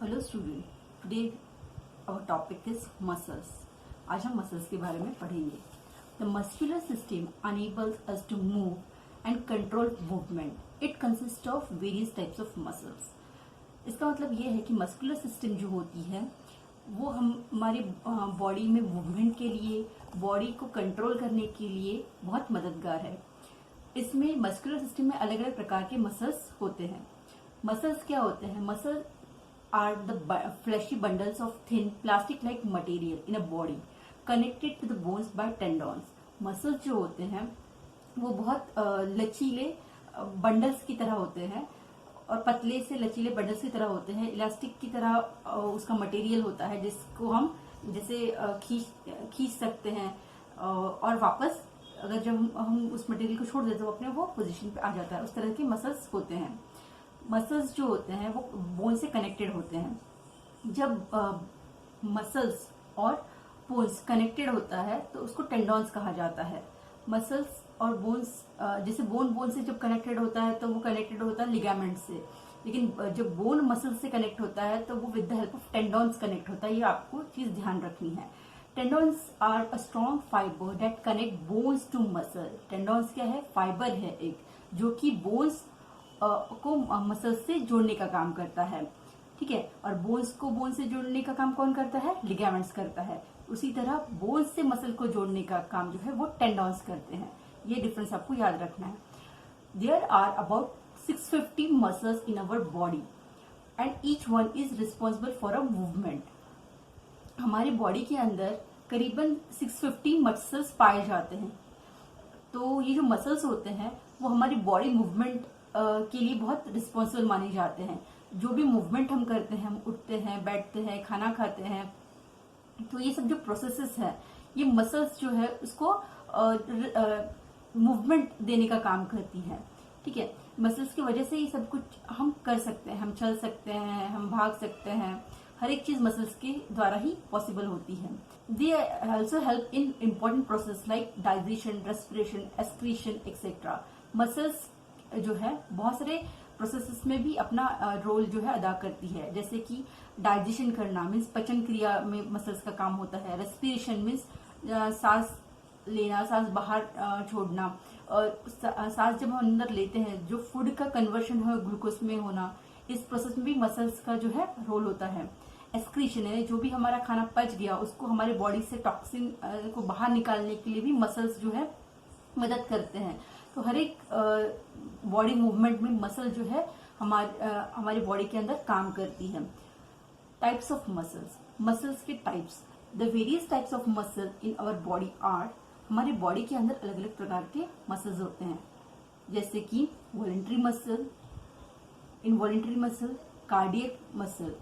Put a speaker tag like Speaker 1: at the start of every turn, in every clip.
Speaker 1: Hello student, today our topic is muscles. आज हम muscles के बारे में पढ़ेंगे। The muscular system enables us to move and control movement. It consist of various types of muscles. इसका मतलब ये है कि मस्कुलर सिस्टम जो होती है वो हमारे बॉडी में मूवमेंट के लिए, बॉडी को कंट्रोल करने के लिए बहुत मददगार है। इसमें मस्कुलर सिस्टम में अलग अलग प्रकार के मसल्स होते हैं। मसल्स क्या होते हैं? Muscle are the fleshy bundles of thin plastic-like material in a body connected to the bones by tendons. Muscles जो होते हैं वो बहुत लचीले बंडल्स की तरह होते हैं और पतले से लचीले बंडल्स की तरह होते हैं। इलास्टिक की तरह उसका मटेरियल होता है जिसको हम जैसे खींच सकते हैं और वापस अगर जब हम उस मटेरियल को छोड़ देते हैं तो अपने वो पोजीशन पे आ जाता है। उस तरह के मसल्स होते हैं। मसल्स जो होते हैं वो बोन से कनेक्टेड होते हैं। जब मसल्स और बोन्स कनेक्टेड होता है तो उसको टेंडॉन्स कहा जाता है। मसल्स और बोन्स जैसे बोन से जब कनेक्टेड होता है तो वो कनेक्टेड होता है लिगामेंट से, लेकिन जब बोन मसल से कनेक्ट होता है तो वो with the help of tendons connect होता है। ये आपको चीज ध्यान रखनी है। Tendons are a strong fibre that connect bones to muscle. Tendons क्या है? फाइबर है एक जो कि बोन्स को मसल से जोड़ने का काम करता है। ठीक है, और बोन्स को बोन से जोड़ने का काम कौन करता है? लिगामेंट्स करता है। उसी तरह बोन्स से मसल को जोड़ने का काम जो है वो टेंडॉन्स करते हैं। ये डिफरेंस आपको याद रखना है। There are about 650 muscles in our body and each one is responsible for a movement. हमारी बॉडी के अंदर करीबन 650 मसल्स पाए जाते हैं। तो ये जो मसल्स होते हैं वो हमारी बॉडी मूवमेंट के लिए बहुत रिस्पॉन्सिबल माने जाते हैं। जो भी मूवमेंट हम करते हैं, हम उठते हैं, बैठते हैं, खाना खाते हैं, तो ये सब जो प्रोसेसेस है ये मसल्स जो है उसको मूवमेंट देने का काम करती है। ठीक है, मसल्स की वजह से ये सब कुछ हम कर सकते हैं। हम चल सकते हैं, हम भाग सकते हैं। हर एक चीज मसल्स के द्वारा ही पॉसिबल होती है। They also help in important process like digestion, respiration, excretion etcetera. Muscles जो है बहुत सारे प्रोसेसेस में भी अपना रोल जो है अदा करती है। जैसे कि डाइजेशन करना मीन्स पचन क्रिया में मसल्स का काम होता है। रेस्पिरेशन मीन्स सांस लेना, सांस बाहर छोड़ना, और सांस जब हम अंदर लेते हैं जो फूड का कन्वर्शन है ग्लूकोज में होना, इस प्रोसेस में भी मसल्स का जो है रोल होता है। एक्सक्रीशन है जो भी हमारा खाना पच गया उसको हमारे बॉडी से टॉक्सिन को बाहर निकालने के लिए भी मसल्स जो है मदद करते हैं। तो हर एक बॉडी मूवमेंट में मसल जो है हमारी बॉडी के अंदर काम करती है। Types of muscles. मसल्स के types. The various types of muscle in our body are. हमारी बॉडी के अंदर अलग अलग प्रकार के मसल्स होते हैं, जैसे कि voluntary muscle, involuntary muscle, cardiac muscle.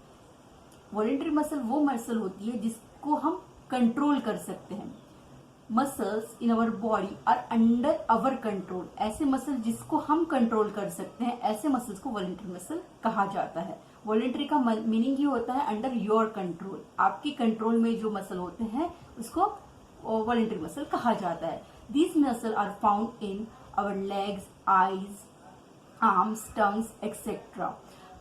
Speaker 1: Voluntary muscle वो मसल होती है जिसको हम कंट्रोल कर सकते हैं। Muscles in our body are under our control. ऐसे मसल जिसको हम कंट्रोल कर सकते हैं, ऐसे मसल्स को वॉलेंट्री मसल कहा जाता है। वॉलेंट्री का मीनिंग ये होता है अंडर योर कंट्रोल। आपके कंट्रोल में जो मसल होते हैं उसको वॉलेंट्री मसल कहा जाता है। These muscle are found in our legs, eyes, arms, tongues etcetera.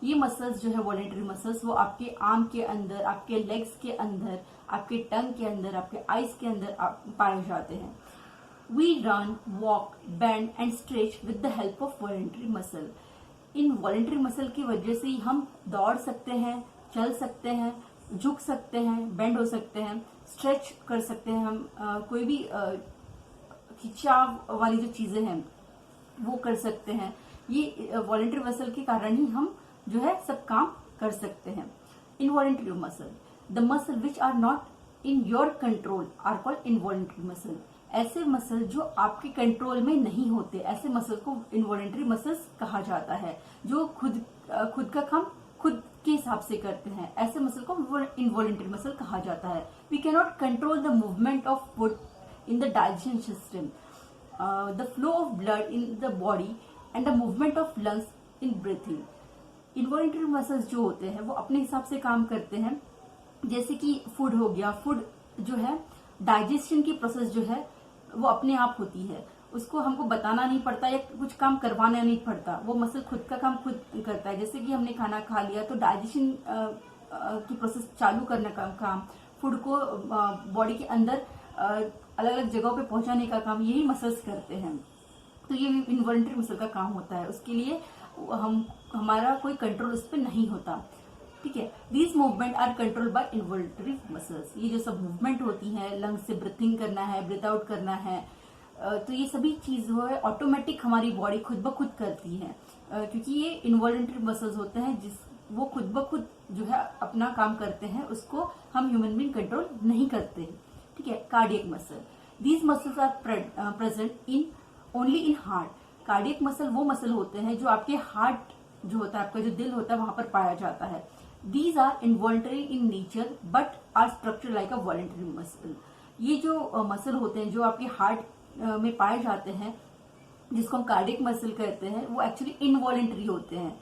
Speaker 1: ये मसल्स जो है वॉलेंट्री मसल्स वो आपके आर्म के अंदर, आपके लेग्स के अंदर, आपके टंग के अंदर, आपके आईज के अंदर पाए जाते हैं। We run, walk, bend and stretch with the help of voluntary muscle. इन वॉलेंट्री मसल की वजह से ही हम दौड़ सकते हैं, चल सकते हैं, झुक सकते हैं, बेंड हो सकते हैं, स्ट्रेच कर सकते हैं। हम कोई भी खिंचाव वाली जो चीजें हैं वो कर सकते हैं। ये वॉलेंट्री मसल के कारण ही हम जो है सब काम कर सकते हैं। Involuntary muscle. The muscle which are not in your control are called involuntary muscle. ऐसे मसल जो आपके कंट्रोल में नहीं होते, ऐसे मसल को इनवॉलेंट्री मसल्स कहा जाता है। जो खुद का काम खुद के हिसाब से करते हैं, ऐसे मसल को इनवॉलेंट्री मसल कहा जाता है। We can not control the movement of food in the digestion system, the flow of blood in the body and the movement of lungs in breathing. Involuntary muscles जो होते हैं वो अपने हिसाब से काम करते हैं। जैसे कि फूड हो गया, फूड जो है डाइजेशन की प्रोसेस जो है वो अपने आप होती है, उसको हमको बताना नहीं पड़ता या कुछ काम करवाना नहीं पड़ता, वो मसल खुद का काम खुद करता है। जैसे कि हमने खाना खा लिया तो डाइजेशन की प्रोसेस चालू करने का काम, फूड को बॉडी के अंदर अलग अलग जगहों पे पहुंचाने का काम यही मसल्स करते हैं। तो ये इनवॉलंटरी मसल का काम होता है, उसके लिए हमारा कोई कंट्रोल उस पर नहीं होता। ठीक है, these movement are control by involuntary muscles. ये जो सब मूवमेंट होती है, लंग्स से ब्रीथिंग करना है, ब्रीथ आउट करना है, तो ये सभी चीज जो है ऑटोमेटिक हमारी बॉडी खुद ब खुद करती है, क्योंकि ये इनवॉलंटरी मसल्स होते हैं जिस वो खुद ब खुद जो है अपना काम करते हैं, उसको हम ह्यूमन बीइंग कंट्रोल नहीं करते। ठीक है, cardiac muscle, these muscles are present in only in heart. Cardiac muscle वो मसल होते हैं जो आपके हार्ट जो होता है, आपका जो दिल होता है वहां पर पाया जाता है। These are involuntary in nature but are structured like a voluntary muscle। ये जो मसल होते हैं जो आपके हार्ट में पाए जाते हैं, जिसको हम कार्डियक मसल कहते हैं, वो एक्चुअली इनवॉलेंट्री होते हैं,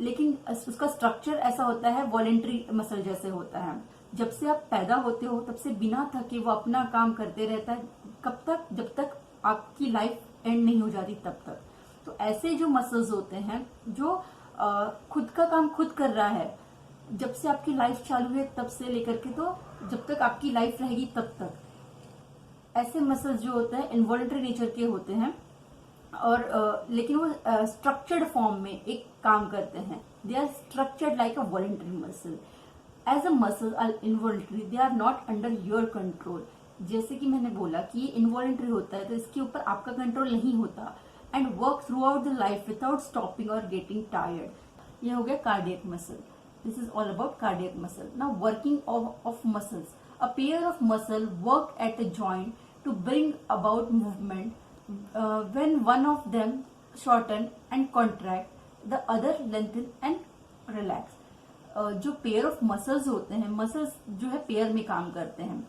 Speaker 1: लेकिन उसका स्ट्रक्चर ऐसा होता है वॉलेंट्री मसल जैसे होता है। जब से आप पैदा होते हो तब से बिना थके वो अपना काम करते रहता है, कब तक? जब तक आपकी लाइफ एंड नहीं हो जाती तब तक। तो ऐसे जो मसल्स होते हैं जो खुद का काम खुद कर रहा है, जब से आपकी लाइफ चालू है तब से लेकर के तो जब तक आपकी लाइफ रहेगी तब तक, ऐसे मसल्स जो होते हैं इनवॉलंटरी नेचर के होते हैं, और लेकिन वो स्ट्रक्चर्ड फॉर्म में एक काम करते हैं। They are structured like a voluntary muscle. As a muscle are involuntary, they are not under your control. जैसे कि मैंने बोला कि ये इनवॉलंटरी होता है तो इसके ऊपर आपका कंट्रोल नहीं होता, and work throughout the life without stopping और गेटिंग टायर्ड। ये हो गया cardiac muscle. This is all about cardiac muscle. Now working of muscles, a pair of muscle work at a joint to bring about movement. when one of them shorten and contract, the other lengthen and relax। जो pair of muscles होते हैं, muscles जो है pair में काम करते हैं।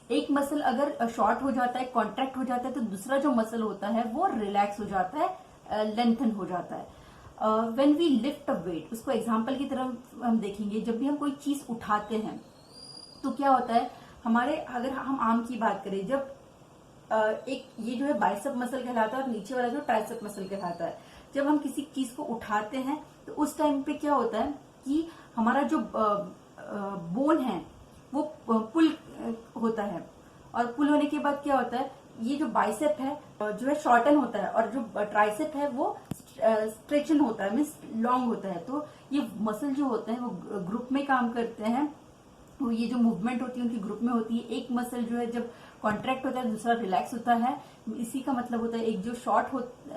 Speaker 1: एक मसल अगर शॉर्ट हो जाता है, कॉन्ट्रैक्ट हो जाता है, तो दूसरा जो मसल होता है वो रिलैक्स हो जाता है, लेंथन हो जाता है। When we lift a weight, उसको एग्जांपल की तरफ हम देखेंगे। जब भी हम कोई चीज उठाते हैं तो क्या होता है हमारे, अगर हम आर्म की बात करें, जब एक ये जो है बाइसेप मसल कहलाता है और नीचे वाला जो ट्राइसेप मसल कहलाता है, जब हम किसी चीज को उठाते हैं तो उस टाइम पे क्या होता है कि हमारा जो बोन है वो पुल होता है, और पुल होने के बाद क्या होता है, ये जो बाइसेप है जो है शॉर्टन होता है, और जो ट्राइसेप है वो स्ट्रेचन होता है, मीन्स लॉन्ग होता है। तो ये मसल जो होते हैं वो ग्रुप में काम करते हैं, तो ये जो मूवमेंट होती है उनकी ग्रुप में होती है। एक मसल जो है जब कॉन्ट्रैक्ट होता है दूसरा रिलैक्स होता है। इसी का मतलब होता है एक जो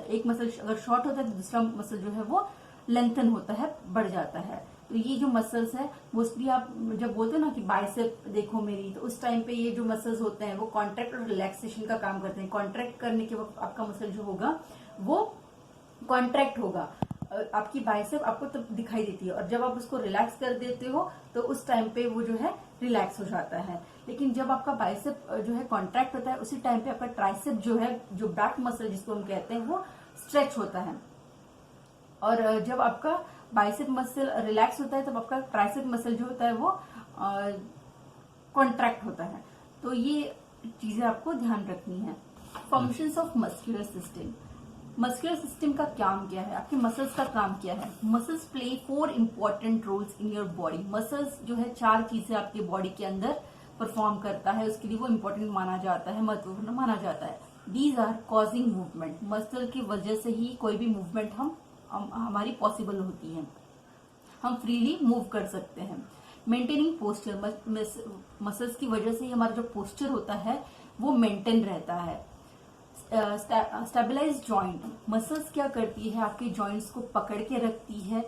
Speaker 1: एक मसल अगर शॉर्ट होता है तो दूसरा मसल जो है वो लेंथन होता है, बढ़ जाता है। तो ये जो मसल्स है मोस्टली आप जब बोलते हो ना कि बाइसेप देखो मेरी, तो उस टाइम पे ये जो मसल्स होते हैं वो कॉन्ट्रैक्ट और रिलैक्सेशन का काम करते हैं। कॉन्ट्रैक्ट करने के वक्त आपका मसल जो होगा वो कॉन्ट्रैक्ट होगा, आपकी बाइसेप आपको तब दिखाई देती है, और जब आप उसको रिलैक्स कर देते हो तो उस टाइम पे वो जो है रिलैक्स हो जाता है। लेकिन जब आपका बाइसेप जो है कॉन्ट्रैक्ट होता है उसी टाइम पे आपका ट्राइसेप जो है, जो बैक मसल जिसको हम कहते हैं, वो स्ट्रेच होता है, और जब आपका बाइसेप मसल रिलैक्स होता है तब आपका ट्राइसेप मसल जो होता है वो कॉन्ट्रैक्ट होता है। तो ये चीजें आपको ध्यान रखनी है। Functions of muscular system, muscular system का काम क्या है, आपके मसल्स का काम क्या है। Muscles play 4 important roles in your body. Muscles जो है 4 चीजें आपके बॉडी के अंदर परफॉर्म करता है, उसके लिए वो इंपॉर्टेंट माना जाता है, महत्वपूर्ण माना जाता है। These are causing movement, muscle की वजह से ही कोई भी मूवमेंट हमारी पॉसिबल होती है, हम फ्रीली मूव कर सकते हैं। मेंटेनिंग पोस्चर, मसल्स की वजह से ही हमारा जो पोस्चर होता है वो मेंटेन रहता है। स्टेबलाइज जॉइंट, मसल्स क्या करती है, आपके जॉइंट्स को पकड़ के रखती है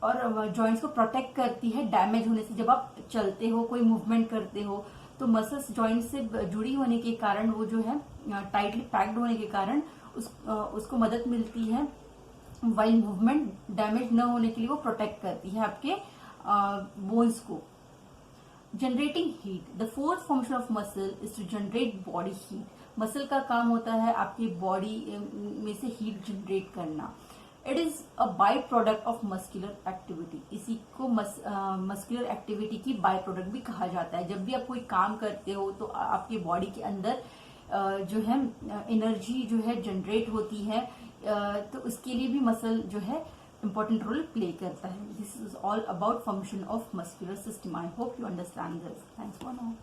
Speaker 1: और जॉइंट्स को प्रोटेक्ट करती है डैमेज होने से। जब आप चलते हो, कोई मूवमेंट करते हो, तो मसल्स जॉइंट से जुड़ी होने के कारण, वो जो है टाइटली पैक्ड होने के कारण उसको मदद मिलती है। वाइल मूवमेंट डैमेज न होने के लिए वो प्रोटेक्ट करती है आपके बोन्स को। Generating heat, the fourth function of muscle is to generate body heat. Muscle का काम होता है आपकी बॉडी में से हीट जनरेट करना। It is a by product of muscular activity, इसी को मस्कुलर एक्टिविटी की बाय प्रोडक्ट भी कहा जाता है। जब भी आप कोई काम करते हो तो आपके बॉडी के अंदर जो है एनर्जी जो है जनरेट होती है, तो उसके लिए भी मसल जो है इम्पोर्टेंट रोल प्ले करता है। This this is all about function of muscular system. I hope you understand this. Thanks for now.